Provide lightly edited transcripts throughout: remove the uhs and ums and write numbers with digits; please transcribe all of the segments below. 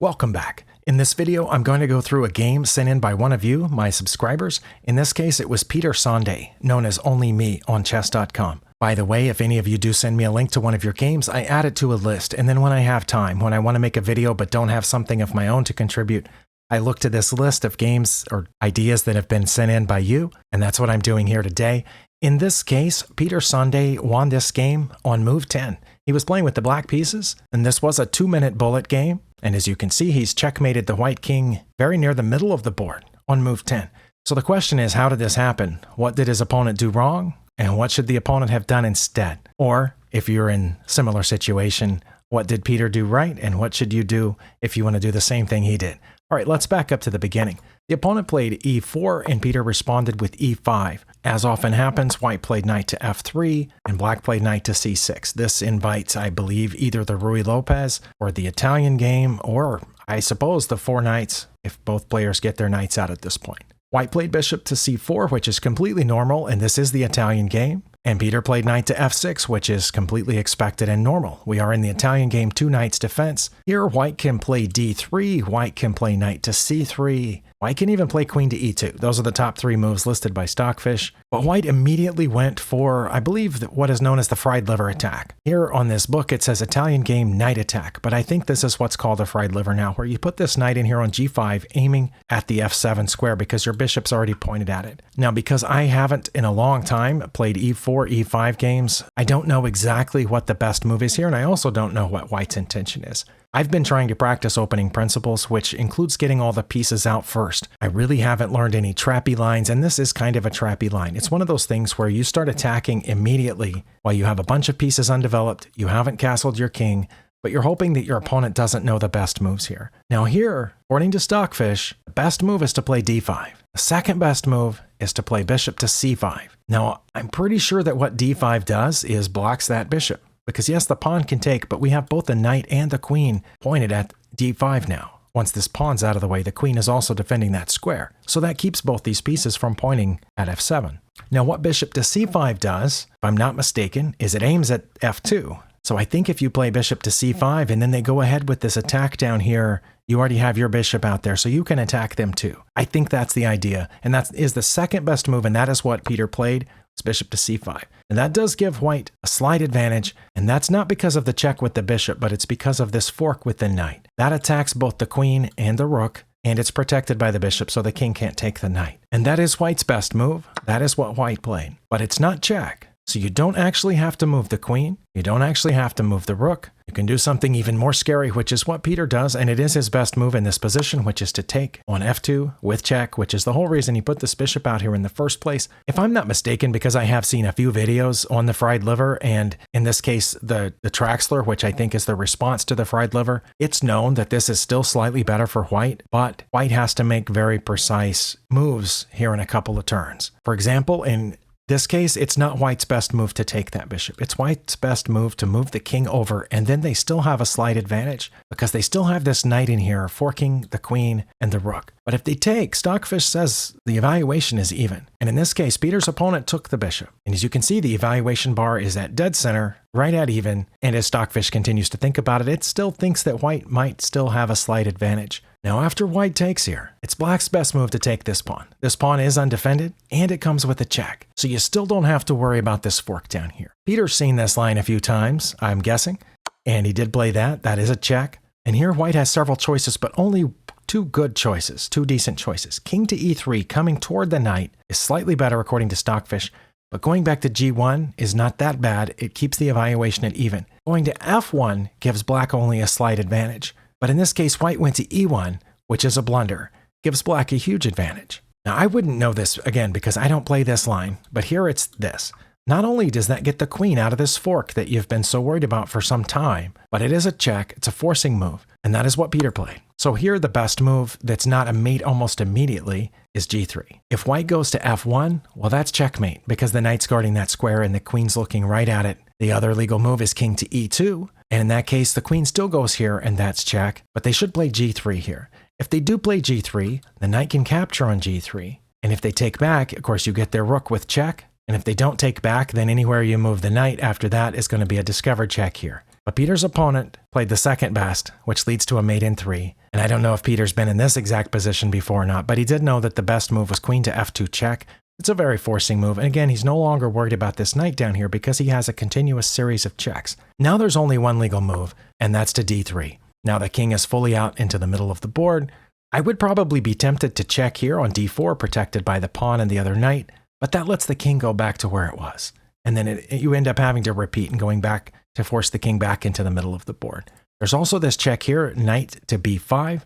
Welcome back. In this video, I'm going to go through a game sent in by one of you, my subscribers. In this case, it was Peter Sonday, known as Only Me on chess.com. By the way, if any of you do send me a link to one of your games, I add it to a list, and then when I have time, when I want to make a video but don't have something of my own to contribute, I look to this list of games or ideas that have been sent in by you, and that's what I'm doing here today. In this case, Peter Sonday won this game on move 10. He was playing with the black pieces, and this was a 2-minute bullet game. And as you can see, he's checkmated the white king very near the middle of the board on move 10. So the question is, how did this happen? What did his opponent do wrong? And what should the opponent have done instead? Or, if you're in a similar situation, what did Peter do right? And what should you do if you want to do the same thing he did? All right, let's back up to the beginning. The opponent played e4 and Peter responded with e5. As often happens, white played knight to f3 and black played knight to c6. This invites, I believe, either the Ruy Lopez or the Italian game, or I suppose the four knights if both players get their knights out at this point. White played bishop to c4, which is completely normal, and this is the Italian game. And Peter played knight to f6, which is completely expected and normal. We are in the Italian game, two knights defense. Here, white can play d3, white can play knight to c3. White can even play queen to e2. Those are the top three moves listed by Stockfish. But white immediately went for, I believe, what is known as the fried liver attack. Here on this book, it says Italian game knight attack, but I think this is what's called a fried liver now, where you put this knight in here on g5, aiming at the f7 square because your bishop's already pointed at it. Now, because I haven't in a long time played e4, e5 games, I don't know exactly what the best move is here, and I also don't know what white's intention is. I've been trying to practice opening principles, which includes getting all the pieces out first. I really haven't learned any trappy lines, and this is kind of a trappy line. It's one of those things where you start attacking immediately while you have a bunch of pieces undeveloped, you haven't castled your king, but you're hoping that your opponent doesn't know the best moves here. Now here, according to Stockfish, the best move is to play d5. The second best move is to play bishop to c5. Now, I'm pretty sure that what d5 does is blocks that bishop. Because yes, the pawn can take, but we have both the knight and the queen pointed at d5 now. Once this pawn's out of the way, the queen is also defending that square. So that keeps both these pieces from pointing at f7. Now what bishop to c5 does, if I'm not mistaken, is it aims at f2. So I think if you play bishop to c5 and then they go ahead with this attack down here, you already have your bishop out there, so you can attack them too. I think that's the idea, and that is the second best move, and that is what Peter played. Bishop to c5. And that does give white a slight advantage, and that's not because of the check with the bishop, but it's because of this fork with the knight. That attacks both the queen and the rook, and it's protected by the bishop, so the king can't take the knight. And that is white's best move. That is what white played. But it's not check. So you don't actually have to move the queen. You don't actually have to move the rook. You can do something even more scary, which is what Peter does, and it is his best move in this position, which is to take on f2 with check, which is the whole reason he put this bishop out here in the first place. If I'm not mistaken, because I have seen a few videos on the fried liver, and in this case, the Traxler, which I think is the response to the fried liver, it's known that this is still slightly better for white, but white has to make very precise moves here in a couple of turns. For example, in this case, it's not white's best move to take that bishop. It's white's best move to move the king over, and then they still have a slight advantage because they still have this knight in here forking the queen and the rook. But if they take, Stockfish says the evaluation is even. And in this case, Peter's opponent took the bishop. And as you can see, the evaluation bar is at dead center, right at even. And as Stockfish continues to think about it, it still thinks that white might still have a slight advantage. Now, after white takes here, it's black's best move to take this pawn. This pawn is undefended, and it comes with a check. So you still don't have to worry about this fork down here. Peter's seen this line a few times, I'm guessing, and he did play that. That is a check. And here white has several choices, but only two good choices, two decent choices. King to e3 coming toward the knight is slightly better according to Stockfish, but going back to g1 is not that bad. It keeps the evaluation at even. Going to f1 gives black only a slight advantage. But in this case, white went to e1, which is a blunder, gives black a huge advantage. Now, I wouldn't know this, again, because I don't play this line, but here it's this. Not only does that get the queen out of this fork that you've been so worried about for some time, but it is a check, it's a forcing move, and that is what Peter played. So here the best move that's not a mate almost immediately is g3. If white goes to f1, well, that's checkmate, because the knight's guarding that square and the queen's looking right at it. The other legal move is king to e2, and in that case, the queen still goes here, and that's check, but they should play g3 here. If they do play g3, the knight can capture on g3, and if they take back, of course, you get their rook with check, and if they don't take back, then anywhere you move the knight after that is going to be a discovered check here. But Peter's opponent played the second best, which leads to a mate in 3. And I don't know if Peter's been in this exact position before or not, but he did know that the best move was queen to f2 check. It's a very forcing move, and again, he's no longer worried about this knight down here because he has a continuous series of checks. Now there's only one legal move, and that's to d3. Now the king is fully out into the middle of the board. I would probably be tempted to check here on d4, protected by the pawn and the other knight, but that lets the king go back to where it was. And then you end up having to repeat and going back to force the king back into the middle of the board. There's also this check here, knight to b4,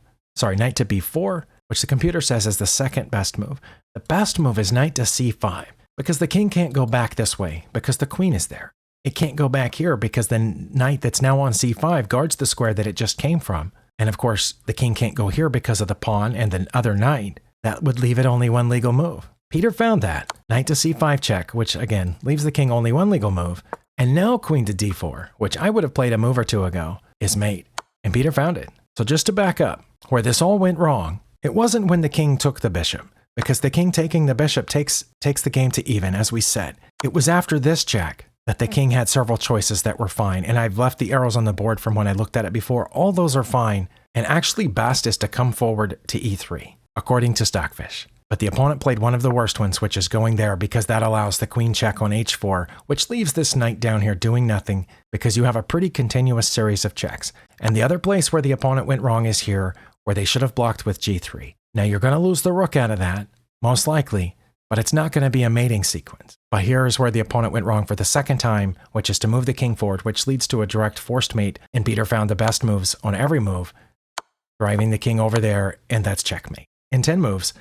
which the computer says is the second best move. The best move is knight to c5, because the king can't go back this way, because the queen is there. It can't go back here because the knight that's now on c5 guards the square that it just came from. And of course, the king can't go here because of the pawn and the other knight. That would leave it only one legal move. Peter found that. Knight to c5 check, which again, leaves the king only one legal move. And now queen to d4, which I would have played a move or two ago, is mate. And Peter found it. So just to back up, where this all went wrong, it wasn't when the king took the bishop, because the king taking the bishop takes the game to even, as we said. It was after this check that the king had several choices that were fine, and I've left the arrows on the board from when I looked at it before. All those are fine, and actually best is to come forward to e3, according to Stockfish. But the opponent played one of the worst ones, which is going there, because that allows the queen check on h4, which leaves this knight down here doing nothing, because you have a pretty continuous series of checks. And the other place where the opponent went wrong is here, where they should have blocked with g3. Now you're going to lose the rook out of that, most likely, but it's not going to be a mating sequence. But here is where the opponent went wrong for the second time, which is to move the king forward, which leads to a direct forced mate, and Peter found the best moves on every move, driving the king over there, and that's checkmate. In 10 moves.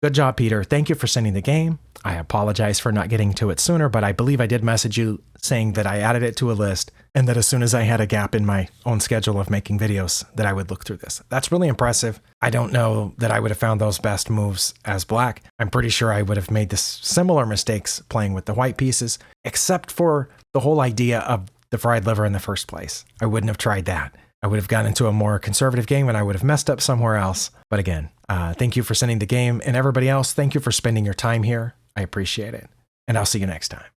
Good job, Peter. Thank you for sending the game. I apologize for not getting to it sooner, but I believe I did message you saying that I added it to a list and that as soon as I had a gap in my own schedule of making videos that I would look through this. That's really impressive. I don't know that I would have found those best moves as black. I'm pretty sure I would have made this similar mistakes playing with the white pieces, except for the whole idea of the fried liver in the first place. I wouldn't have tried that. I would have gotten into a more conservative game and I would have messed up somewhere else. But again, thank you for sending the game, and everybody else, thank you for spending your time here. I appreciate it. And I'll see you next time.